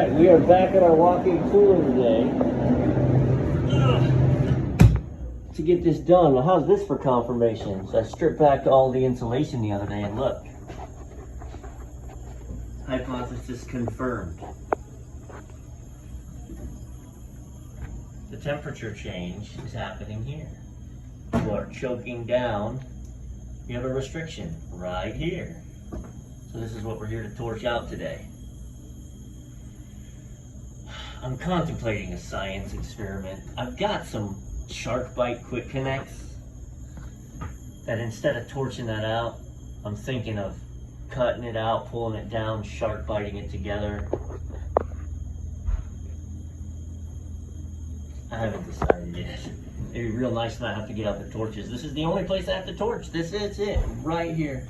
right, we are back at our walk-in cooler today to get this done. Well, how's this for confirmation? So I stripped back all the insulation the other day and look. Hypothesis confirmed. The temperature change is happening here. You are choking down. You have a restriction right here. So this is what we're here to torch out today. I'm contemplating a science experiment. I've got some shark bite quick connects that instead of torching that out, I'm thinking of cutting it out, pulling it down, shark biting it together. I haven't decided yet. It'd be real nice to not have to get out the torches. This is the only place I have to torch. This is it, right here.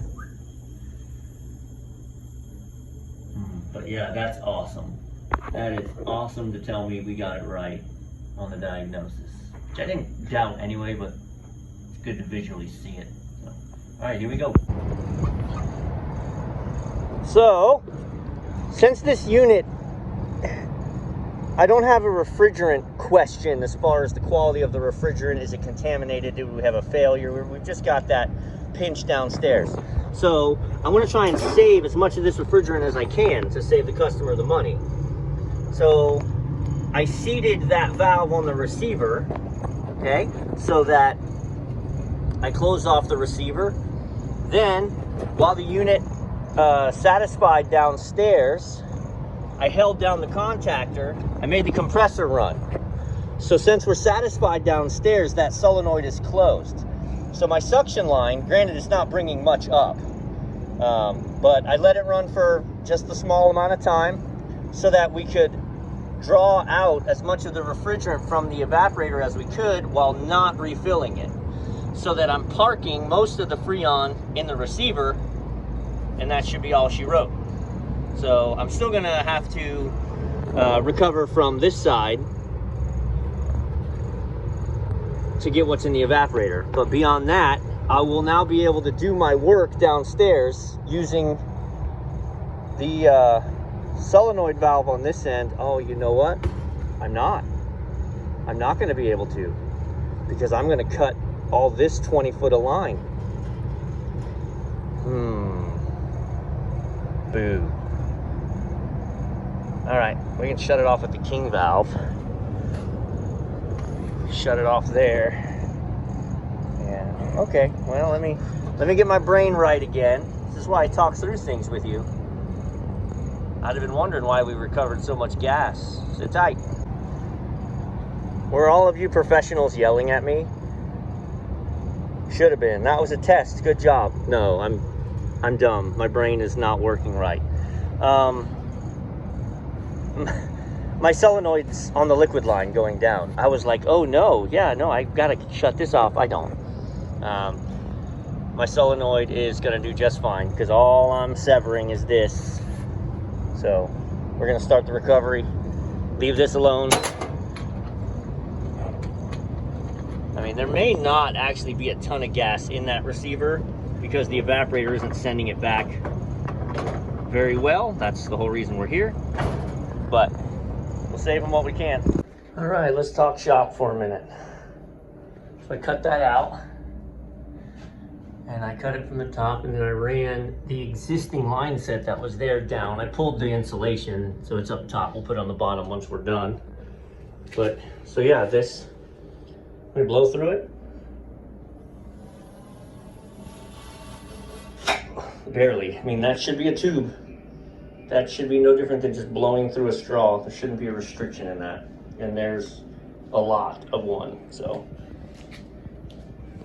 But yeah, that's awesome. That is awesome to tell me we got it right on the diagnosis. Which I didn't doubt anyway, but it's good to visually see it. So, all right, here we go. So, since this unit, I don't have a refrigerant question as far as the quality of the refrigerant. Is it contaminated? Do we have a failure? We've just got that pinch downstairs. So I'm going to try and save as much of this refrigerant as I can to save the customer the money. So I seated that valve on the receiver, okay, so that I closed off the receiver. Then, while the unit satisfied downstairs, I held down the contactor. I made the compressor run. So since we're satisfied downstairs, that solenoid is closed. So my suction line, granted it's not bringing much up, but I let it run for just a small amount of time so that we could draw out as much of the refrigerant from the evaporator as we could while not refilling it. So that I'm parking most of the Freon in the receiver, and that should be all she wrote. So I'm still gonna have to recover from this side to get what's in the evaporator. But beyond that, I will now be able to do my work downstairs using the solenoid valve on this end. Oh, you know what? I'm not gonna be able to, because I'm gonna cut all this 20 foot of line. Boo. All right, we can shut it off with the king valve. Shut it off there. Yeah, okay, well, let me get my brain right again. This is why I talk through things with you. I'd have been wondering why we recovered so much gas. Sit tight. Were all of you professionals yelling at me? Should have been. That was a test. Good job. No, I'm dumb. My brain is not working right. My solenoid's on the liquid line going down. I was like, oh no, yeah, no, I gotta shut this off. I don't. My solenoid is gonna do just fine because all I'm severing is this. So we're gonna start the recovery, leave this alone. I mean, there may not actually be a ton of gas in that receiver because the evaporator isn't sending it back very well. That's the whole reason we're here. But we'll save them what we can. All right, let's talk shop for a minute. So I cut that out, and I cut it from the top, and then I ran the existing line set that was there down. I pulled the insulation, so it's up top. We'll put it on the bottom once we're done. But, so yeah, this, let me blow through it. Barely. I mean, that should be a tube. That should be no different than just blowing through a straw. There shouldn't be a restriction in that. And there's a lot of one, so.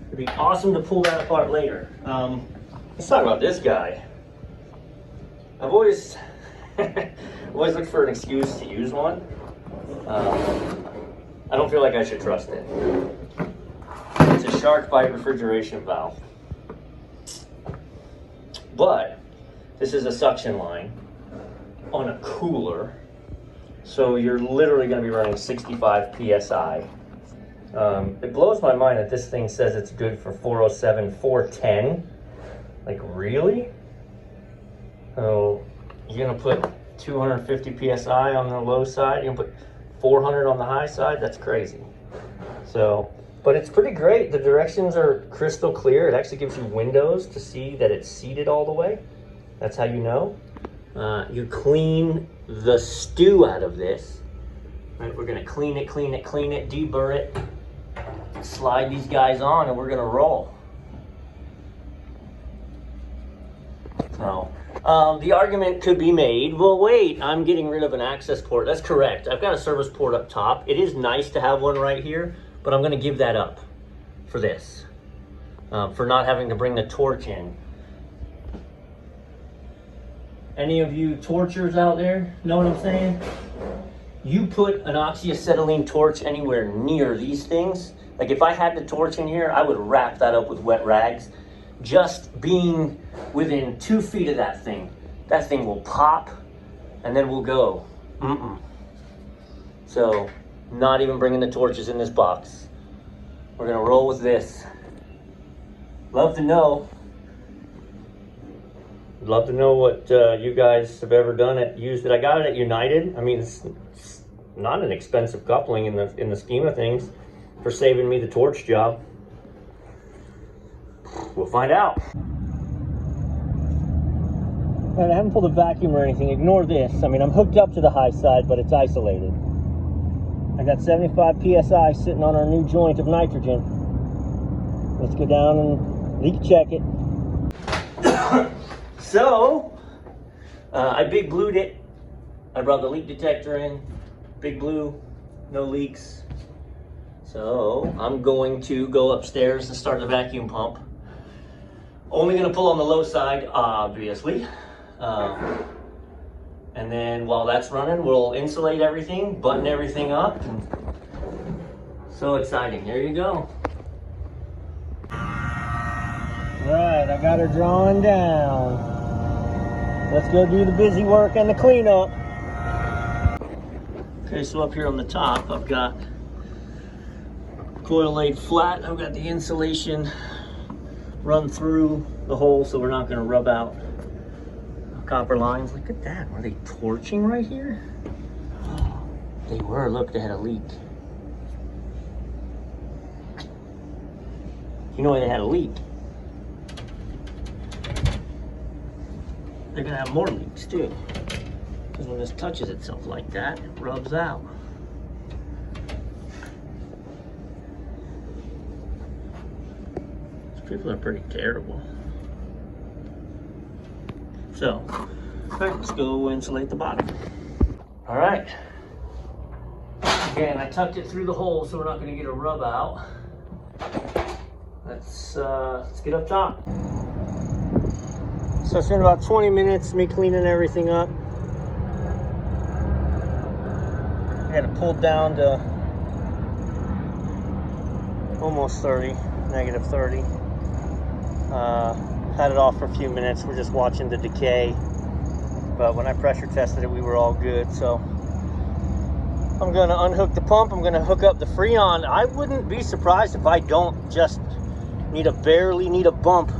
It'd be awesome to pull that apart later. Let's talk about this guy. I've always looked for an excuse to use one. I don't feel like I should trust it. It's a shark bite refrigeration valve. But this is a suction line on a cooler, so you're literally going to be running 65 psi. It blows my mind that this thing says it's good for 407, 410. Like, really? So you're going to put 250 psi on the low side. You can put 400 on the high side. That's crazy. So, but it's pretty great. The directions are crystal clear. It actually gives you windows to see that it's seated all the way. That's how you know. You clean the stew out of this. Right, we're gonna clean it, deburr it, slide these guys on, and we're gonna roll. So, the argument could be made, well, wait, I'm getting rid of an access port. That's correct. I've got a service port up top. It is nice to have one right here, but I'm gonna give that up for this, for not having to bring the torch in. Any of you torchers out there know what I'm saying? You put an oxyacetylene torch anywhere near these things, like if I had the torch in here, I would wrap that up with wet rags. Just being within 2 feet of that thing will pop, and then we'll go. So, not even bringing the torches in this box. We're gonna roll with this. Love to know. Love to know what you guys have ever done it, used it. I got it at United. I mean, it's not an expensive coupling in the scheme of things for saving me the torch job. We'll find out. All right, I haven't pulled a vacuum or anything. Ignore this. I mean, I'm hooked up to the high side, but it's isolated. I got 75 psi sitting on our new joint of nitrogen. Let's go down and leak check it. So, I big blued it. I brought the leak detector in. Big blue, no leaks. So, I'm going to go upstairs and start the vacuum pump. Only gonna pull on the low side, obviously. And then while that's running, we'll insulate everything, button everything up. So exciting, here you go. Right, I got her drawing down. Let's go do the busy work and the cleanup. Okay, so up here on the top, I've got coil laid flat. I've got the insulation run through the hole so we're not going to rub out copper lines. Look at that. Were they torching right here? They were. Look, they had a leak. You know why they had a leak? They're going to have more leaks too. Because when this touches itself like that, it rubs out. These people are pretty terrible. So, all right, let's go insulate the bottom. All right. Again, I tucked it through the hole so we're not going to get a rub out. Let's get up top. So it's been about 20 minutes, me cleaning everything up. I had it pulled down to almost 30, negative 30. Had it off for a few minutes. We're just watching the decay. But when I pressure tested it, we were all good. So I'm going to unhook the pump. I'm going to hook up the Freon. I wouldn't be surprised if I don't just barely need a bump.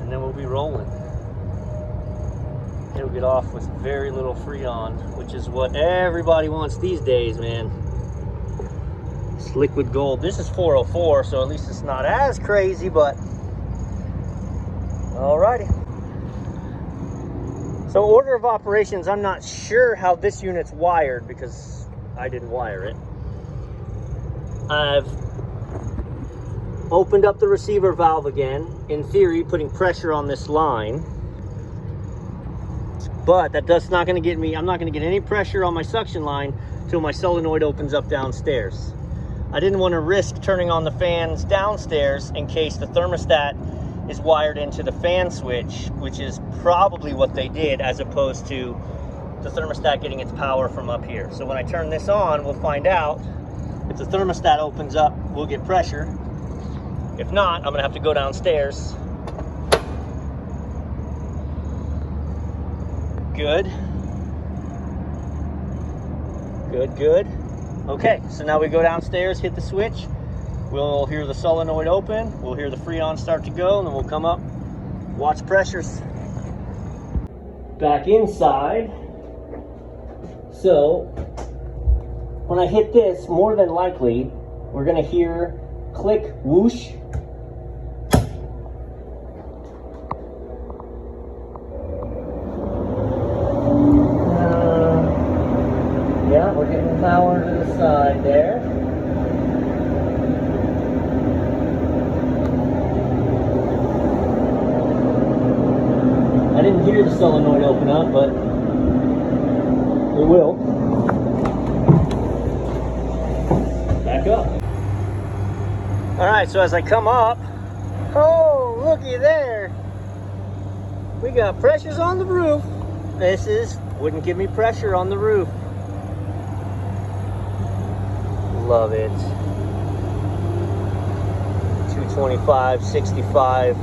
And then we'll be rolling. It'll get off with very little Freon, which is what everybody wants these days, man. It's liquid gold. This is 404, so at least it's not as crazy, but alrighty. So order of operations, I'm not sure how this unit's wired because I didn't wire it. I've opened up the receiver valve again, in theory putting pressure on this line, but that's not going to get me, I'm not going to get any pressure on my suction line till my solenoid opens up downstairs. I didn't want to risk turning on the fans downstairs in case the thermostat is wired into the fan switch, which is probably what they did, as opposed to the thermostat getting its power from up here. So when I turn this on, we'll find out. If the thermostat opens up, we'll get pressure. If not, I'm gonna have to go downstairs. Good. Good, good. Okay, so now we go downstairs, hit the switch. We'll hear the solenoid open. We'll hear the Freon start to go, and then we'll come up, watch pressures. back inside. So when I hit this, more than likely, we're gonna hear click, whoosh. Yeah, we're getting power to the side there. I didn't hear the solenoid open up, but it will. Back up. All right, so as I come up, oh, looky there. We got pressures on the roof. This wouldn't give me pressure on the roof. Love it. 225, 65,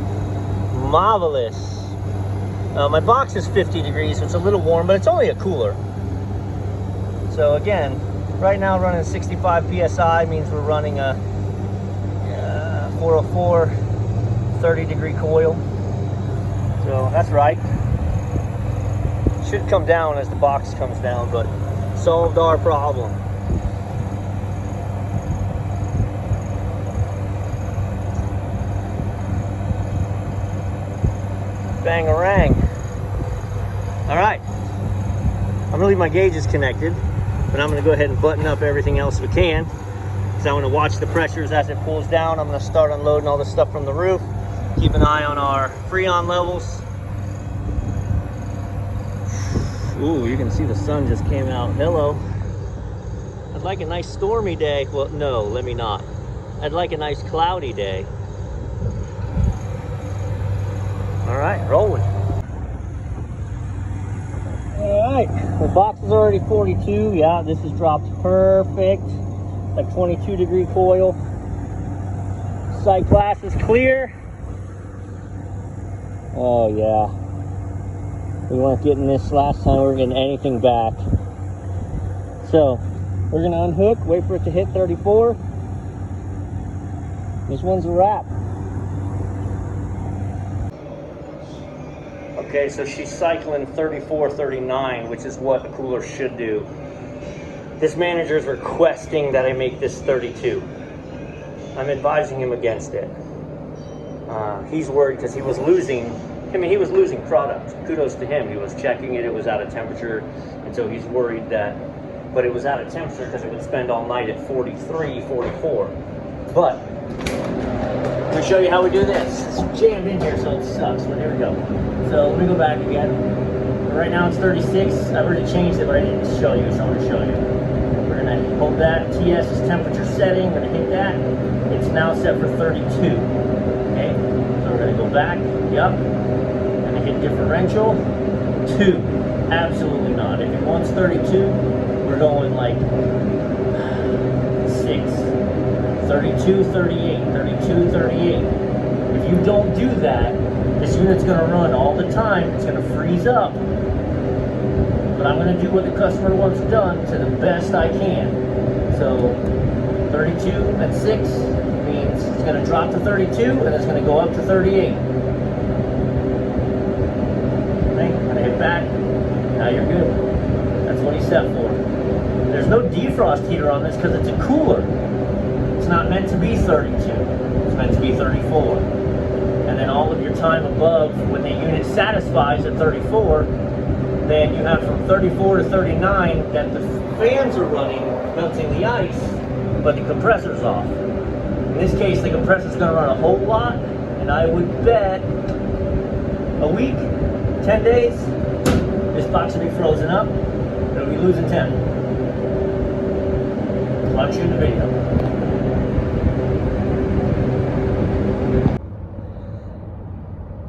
marvelous. My box is 50 degrees, so it's a little warm, but it's only a cooler. So again, right now running 65 PSI means we're running a 404 30-degree coil. So that's right. Should come down as the box comes down, but solved our problem. Bangarang. All right, I'm gonna leave my gauges connected, but I'm gonna go ahead and button up everything else we can, because I want to watch the pressures as it pulls down. I'm gonna start unloading all the stuff from the roof, keep an eye on our freon levels. Ooh, you can see the sun just came out. Hello. I'd like a nice stormy day. Well, no, let me not. I'd like a nice cloudy day. All right, rolling. All right, the box is already 42. Yeah, this is dropped perfect. Like 22-degree coil. Sight glass is clear. Oh yeah. We weren't getting this last time we were getting anything back. So, we're gonna unhook, wait for it to hit 34. This one's a wrap. Okay, so she's cycling 34, 39, which is what a cooler should do. This manager is requesting that I make this 32. I'm advising him against it. He's worried because he was losing, he was losing product. Kudos to him. He was checking it, it was out of temperature, and so he's worried that, but it was out of temperature because it would spend all night at 43, 44. But, I'm going to show you how we do this. It's jammed in here, so it sucks, but here we go. So let me go back again. Right now it's 36. I've already changed it, but I didn't show you, so I'm going to show you. We're going to hold that. TS is temperature setting. We're going to hit that. It's now set for 32. Okay, so we're going to go back. Yep. Going to hit differential. 2. Absolutely not. If it wants 32, we're going like 6. 32, 38, 32, 38. If you don't do that, this unit's going to run all the time. It's going to freeze up. But I'm going to do what the customer wants done to the best I can. So 32 at 6 means it's going to drop to 32 and it's going to go up to 38. Okay, I'm going to hit back. Now you're good. That's what he's set for. There's no defrost heater on this because it's a cooler. It's not meant to be 32. It's meant to be 34. And then all of your time above, when the unit satisfies at 34, then you have from 34 to 39 that the fans are running, melting the ice, but the compressor's off. In this case, the compressor's going to run a whole lot, and I would bet a week, 10 days, this box will be frozen up. It'll be losing temp. I'll shoot the video.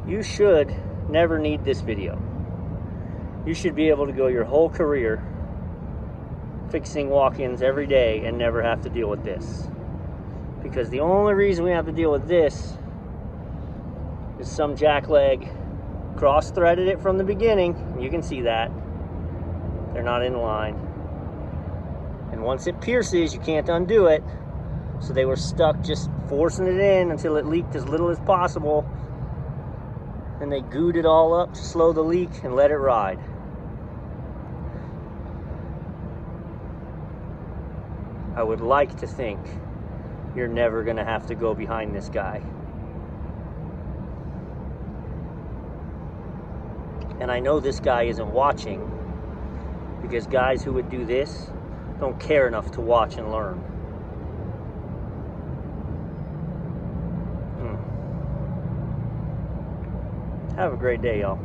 You should never need this video. You should be able to go your whole career fixing walk-ins every day and never have to deal with this. Because the only reason we have to deal with this is some jackleg cross-threaded it from the beginning. You can see that. They're not in line. And once it pierces, you can't undo it. So they were stuck just forcing it in until it leaked as little as possible. and they gooed it all up to slow the leak and let it ride. I would like to think you're never going to have to go behind this guy. And I know this guy isn't watching, because guys who would do this don't care enough to watch and learn. Have a great day, y'all.